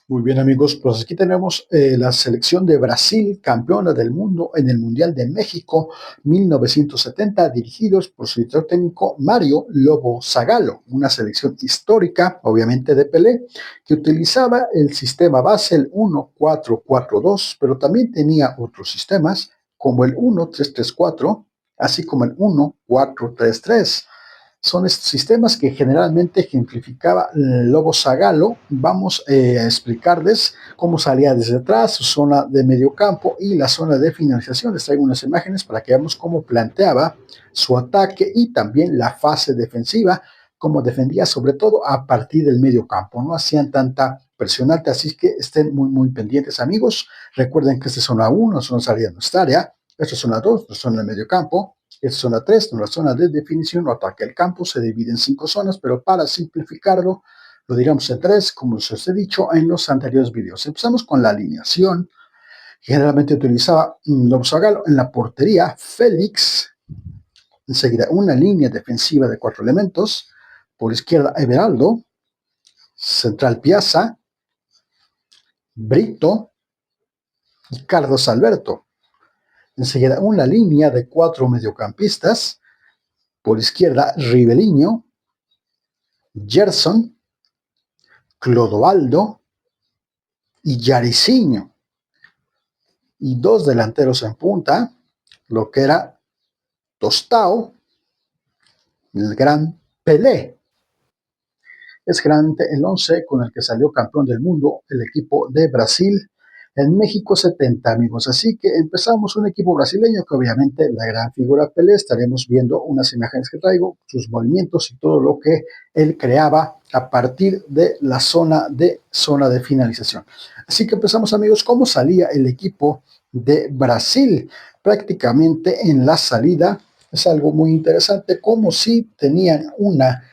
Muy bien amigos, pues aquí tenemos la selección de Brasil, campeona del mundo en el Mundial de México 1970, dirigidos por su director técnico Mario Lobo Zagallo, una selección histórica, obviamente de Pelé, que utilizaba el sistema base, el 1-4-4-2, pero también tenía otros sistemas como el 1-3-3-4, así como el 1-4-3-3. Son sistemas que generalmente ejemplificaba Lobo Zagallo. Vamos a explicarles cómo salía desde atrás, su zona de medio campo y la zona de finalización. Les traigo unas imágenes para que veamos cómo planteaba su ataque y también la fase defensiva, cómo defendía sobre todo a partir del medio campo. No hacían tanta presión alta, así que estén muy pendientes amigos. Recuerden que esta es zona 1, zona salida de nuestra área, esta es zona 2, nuestra zona de medio campo. Es zona 3, la zona de definición o ataque. El campo se divide en 5 zonas, pero para simplificarlo, lo diremos en 3, como os he dicho en los anteriores videos. Empezamos con la alineación. Generalmente utilizaba Lobo Zagallo en la portería, Félix. Enseguida, una línea defensiva de 4 elementos. Por izquierda, Everaldo. Central, Piazza. Brito y Carlos Alberto. Enseguida, una línea de 4 mediocampistas. Por izquierda, Riveliño, Gerson, Clodoaldo y Yariciño. Y 2 delanteros en punta, lo que era Tostao, el gran Pelé. Es grande el 11 con el que salió campeón del mundo el equipo de Brasil en México 70, amigos. Así que empezamos un equipo brasileño que obviamente la gran figura Pelé, estaremos viendo unas imágenes que traigo, sus movimientos y todo lo que él creaba a partir de la zona de finalización. Así que empezamos amigos, ¿cómo salía el equipo de Brasil? Prácticamente en la salida es algo muy interesante, como si tenían una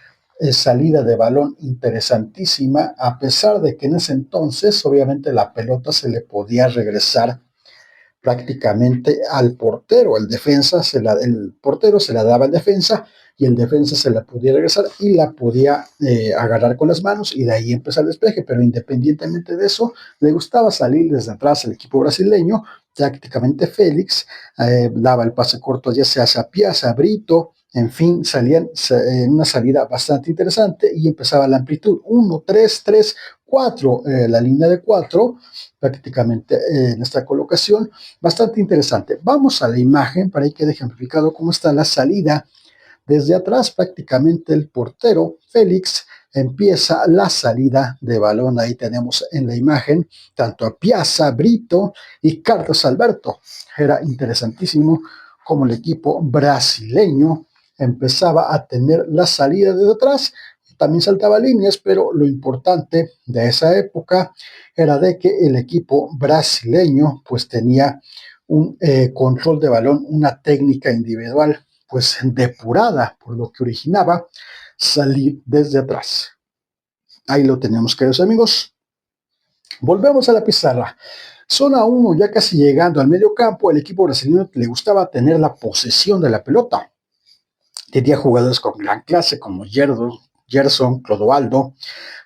salida de balón interesantísima, a pesar de que en ese entonces obviamente la pelota se le podía regresar prácticamente al portero. El portero se la daba al defensa y el defensa se la podía regresar y la podía agarrar con las manos y de ahí empezar el despeje. Pero independientemente de eso, le gustaba salir desde atrás el equipo brasileño. Prácticamente Félix daba el pase corto ya sea hacia Piazza, Brito, en fin, salían en una salida bastante interesante y empezaba la amplitud 1, 3, 3, 4, la línea de 4 prácticamente en esta colocación, bastante interesante. Vamos a la imagen para que quede ejemplificado cómo está la salida. Desde atrás prácticamente el portero Félix empieza la salida de balón. Ahí tenemos en la imagen tanto a Piazza, Brito y Carlos Alberto. Era interesantísimo cómo el equipo brasileño empezaba a tener la salida desde atrás. También saltaba líneas, pero lo importante de esa época era de que el equipo brasileño pues tenía un control de balón, una técnica individual pues depurada, por lo que originaba salir desde atrás. Ahí lo tenemos, queridos amigos. Volvemos a la pizarra. Zona 1, ya casi llegando al medio campo, el equipo brasileño le gustaba tener la posesión de la pelota. Tenía jugadores con gran clase como Gerson, Clodoaldo,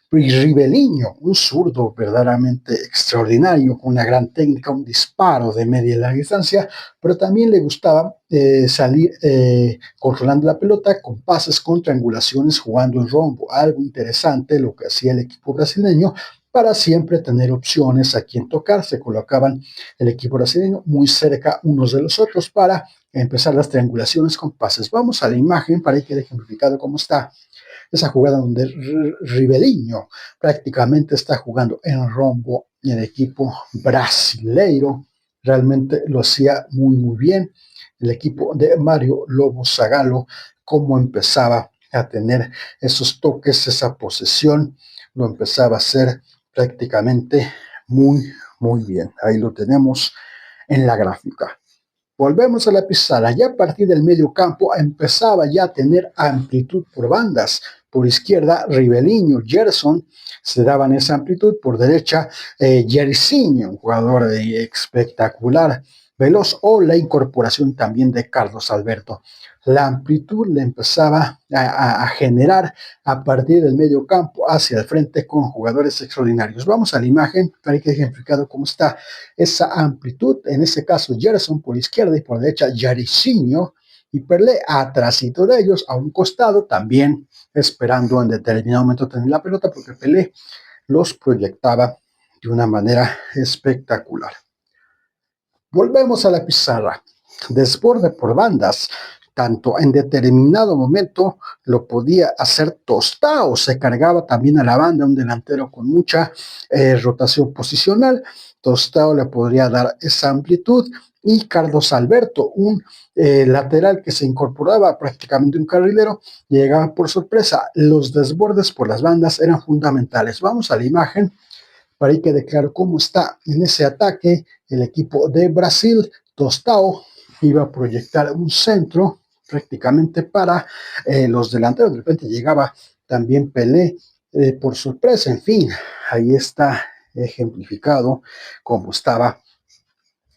y Riveliño, un zurdo verdaderamente extraordinario, con una gran técnica, un disparo de media y larga distancia, pero también le gustaba salir controlando la pelota con pases con triangulaciones jugando en rombo. Algo interesante lo que hacía el equipo brasileño para siempre tener opciones a quien tocar. Se colocaban el equipo brasileño muy cerca unos de los otros para empezar las triangulaciones con pases. Vamos a la imagen para que quede ejemplificado cómo está esa jugada donde Riveliño prácticamente está jugando en rombo y el equipo brasileiro realmente lo hacía muy bien. El equipo de Mario Lobo Zagallo, cómo empezaba a tener esos toques, esa posesión, lo empezaba a hacer prácticamente muy bien. Ahí lo tenemos en la gráfica. Volvemos a la pizarra. Ya a partir del medio campo empezaba ya a tener amplitud por bandas. Por izquierda, Riveliño, Gerson se daban esa amplitud. Por derecha, Jericino, un jugador espectacular veloz o la incorporación también de Carlos Alberto. La amplitud le empezaba a generar a partir del medio campo hacia el frente con jugadores extraordinarios. Vamos a la imagen para que ejemplificado cómo está esa amplitud. En este caso, Gerson por izquierda y por derecha, Jairzinho y Pelé atrásito de ellos, a un costado, también esperando en determinado momento tener la pelota, porque Pelé los proyectaba de una manera espectacular. Volvemos a la pizarra. Desborde por bandas, tanto en determinado momento lo podía hacer Tostao, se cargaba también a la banda, un delantero con mucha rotación posicional. Tostao le podría dar esa amplitud y Carlos Alberto, un lateral que se incorporaba prácticamente un carrilero, llegaba por sorpresa. Los desbordes por las bandas eran fundamentales. Vamos a la imagen para que quede claro cómo está en ese ataque el equipo de Brasil. Tostao iba a proyectar un centro prácticamente para los delanteros. De repente llegaba también Pelé por sorpresa. En fin, ahí está ejemplificado cómo estaba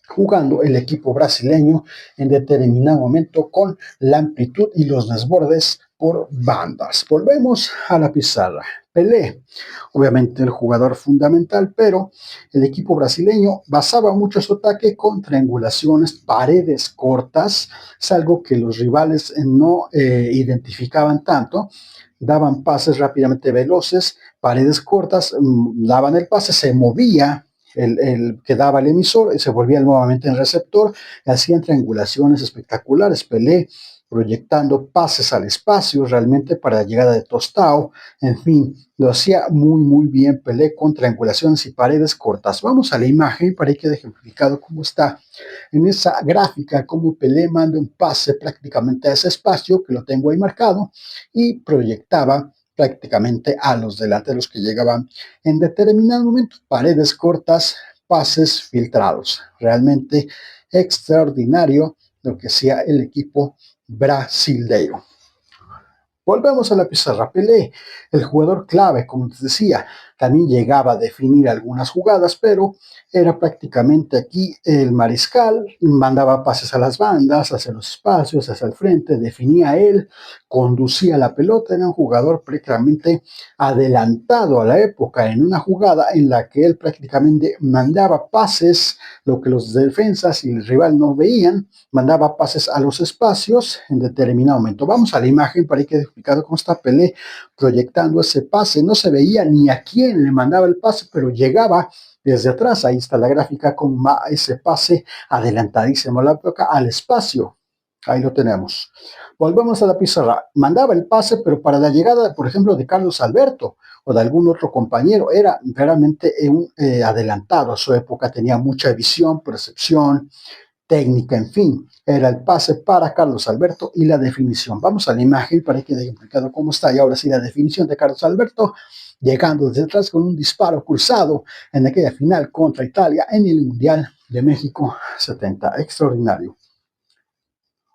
jugando el equipo brasileño en determinado momento con la amplitud y los desbordes por bandas. Volvemos a la pizarra. Pelé, obviamente el jugador fundamental, pero el equipo brasileño basaba mucho su ataque con triangulaciones, paredes cortas, es algo que los rivales no identificaban tanto. Daban pases rápidamente veloces, paredes cortas, daban el pase, se movía el que daba el emisor, se volvía nuevamente en receptor, hacían triangulaciones espectaculares. Pelé proyectando pases al espacio realmente para la llegada de Tostao. En fin, lo hacía muy bien Pelé con triangulaciones y paredes cortas. Vamos a la imagen para que quede ejemplificado cómo está en esa gráfica, cómo Pelé manda un pase prácticamente a ese espacio, que lo tengo ahí marcado, y proyectaba prácticamente a los delanteros que llegaban en determinado momento, paredes cortas, pases filtrados. Realmente extraordinario lo que hacía el equipo brasileiro. Volvemos a la pizarra. Pelé, el jugador clave, como les decía, también llegaba a definir algunas jugadas, pero era prácticamente aquí el mariscal, mandaba pases a las bandas, hacia los espacios, hacia el frente, definía él, conducía la pelota, era un jugador prácticamente adelantado a la época en una jugada en la que él prácticamente mandaba pases, lo que los defensas y el rival no veían, mandaba pases a los espacios en determinado momento. Vamos a la imagen para que quede explicado cómo está Pelé proyectando ese pase. No se veía ni a quién le mandaba el pase, pero llegaba desde atrás. Ahí está la gráfica con ese pase adelantadísimo la boca al espacio. Ahí lo tenemos. Volvemos a la pizarra. Mandaba el pase, pero para la llegada, por ejemplo, de Carlos Alberto o de algún otro compañero, era realmente un adelantado a su época. Tenía mucha visión, percepción, técnica, en fin, era el pase para Carlos Alberto y la definición. Vamos a la imagen para que quede explicado cómo está. Y ahora sí, la definición de Carlos Alberto, llegando desde atrás con un disparo cruzado en aquella final contra Italia en el Mundial de México 70. Extraordinario.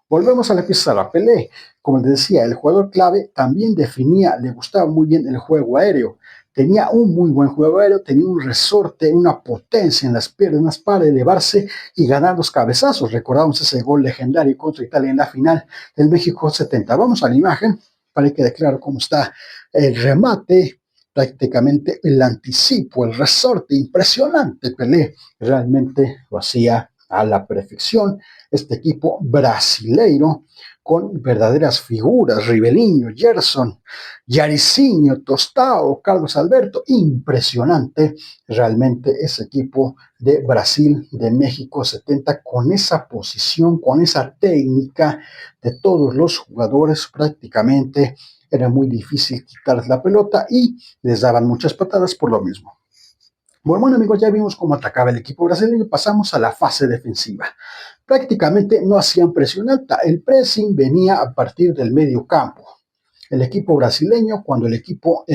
Volvemos a la pizarra. Pelé, como les decía, el jugador clave también definía, le gustaba muy bien el juego aéreo. Tenía un muy buen juego aéreo, tenía un resorte, una potencia en las piernas para elevarse y ganar los cabezazos. Recordamos ese gol legendario contra Italia en la final del México 70. Vamos a la imagen para que quede claro cómo está el remate, prácticamente el anticipo, el resorte, impresionante. Pelé realmente lo hacía a la perfección este equipo brasileiro con verdaderas figuras, Ribeirinho, Gerson, Jairzinho, Tostao, Carlos Alberto, impresionante realmente ese equipo de Brasil, de México 70, con esa posición, con esa técnica de todos los jugadores prácticamente, era muy difícil quitar la pelota y les daban muchas patadas por lo mismo. Bueno, amigos, ya vimos cómo atacaba el equipo brasileño. Pasamos a la fase defensiva. Prácticamente no hacían presión alta. El pressing venía a partir del medio campo. El equipo brasileño, cuando el equipo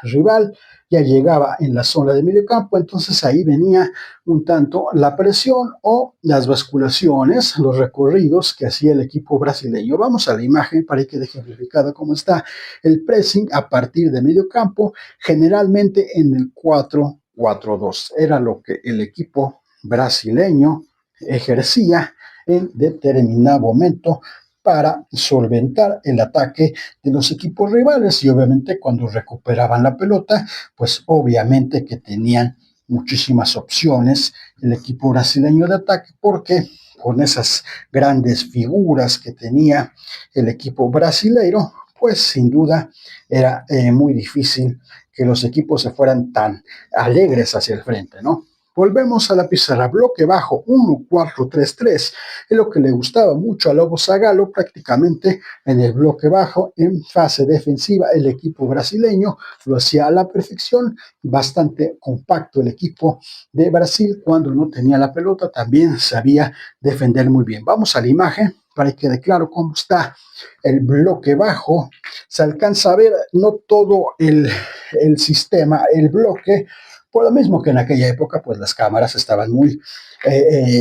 rival ya llegaba en la zona de medio campo, entonces ahí venía un tanto la presión o las basculaciones, los recorridos que hacía el equipo brasileño. Vamos a la imagen para que quede ejemplificado cómo está el pressing a partir de medio campo, generalmente en el 4-4-2. Era lo que el equipo brasileño ejercía en determinado momento para solventar el ataque de los equipos rivales y obviamente cuando recuperaban la pelota, pues obviamente que tenían muchísimas opciones el equipo brasileño de ataque porque con esas grandes figuras que tenía el equipo brasileiro, pues sin duda era muy difícil que los equipos se fueran tan alegres hacia el frente, ¿no? Volvemos a la pizarra, bloque bajo 1-4-3-3, es lo que le gustaba mucho a Lobo Zagallo, prácticamente en el bloque bajo, en fase defensiva, el equipo brasileño lo hacía a la perfección, bastante compacto el equipo de Brasil, cuando no tenía la pelota también sabía defender muy bien. Vamos a la imagen para que quede claro cómo está el bloque bajo, se alcanza a ver no todo el sistema, el bloque, por lo mismo que en aquella época, pues las cámaras estaban muy,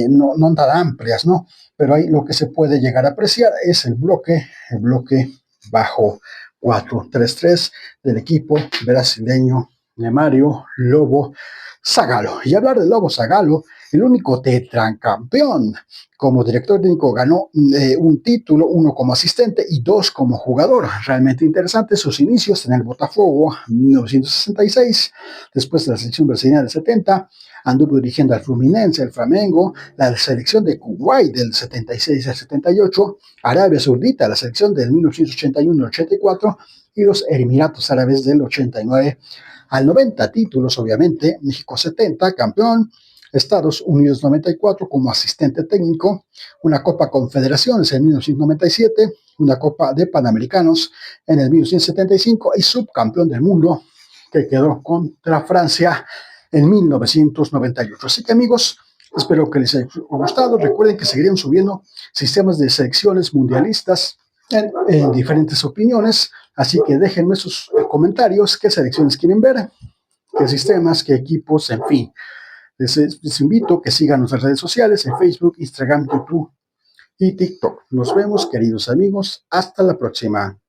no tan amplias, ¿no? Pero ahí lo que se puede llegar a apreciar es el bloque bajo 4-3-3 del equipo brasileño de Mario Lobo Zagallo. Y hablar de Lobo Zagallo, el único tetracampeón como director técnico ganó un título, uno como asistente y dos como jugador. Realmente interesante sus inicios en el Botafogo en 1966, después de la selección brasileña del 70, anduvo dirigiendo al Fluminense, el Flamengo, la selección de Kuwait del 76 al 78, Arabia Saudita, la selección del 1981 al 84 y los Emiratos Árabes del 89 al 90 títulos, obviamente, México 70, campeón, Estados Unidos 94 como asistente técnico, una Copa Confederaciones en 1997, una Copa de Panamericanos en el 1975 y subcampeón del mundo que quedó contra Francia en 1998. Así que amigos, espero que les haya gustado. Recuerden que seguiremos subiendo sistemas de selecciones mundialistas en diferentes opiniones, así que déjenme sus comentarios, qué selecciones quieren ver, qué sistemas, qué equipos, en fin. Les invito a que sigan nuestras redes sociales en Facebook, Instagram, YouTube y TikTok. Nos vemos, queridos amigos. Hasta la próxima.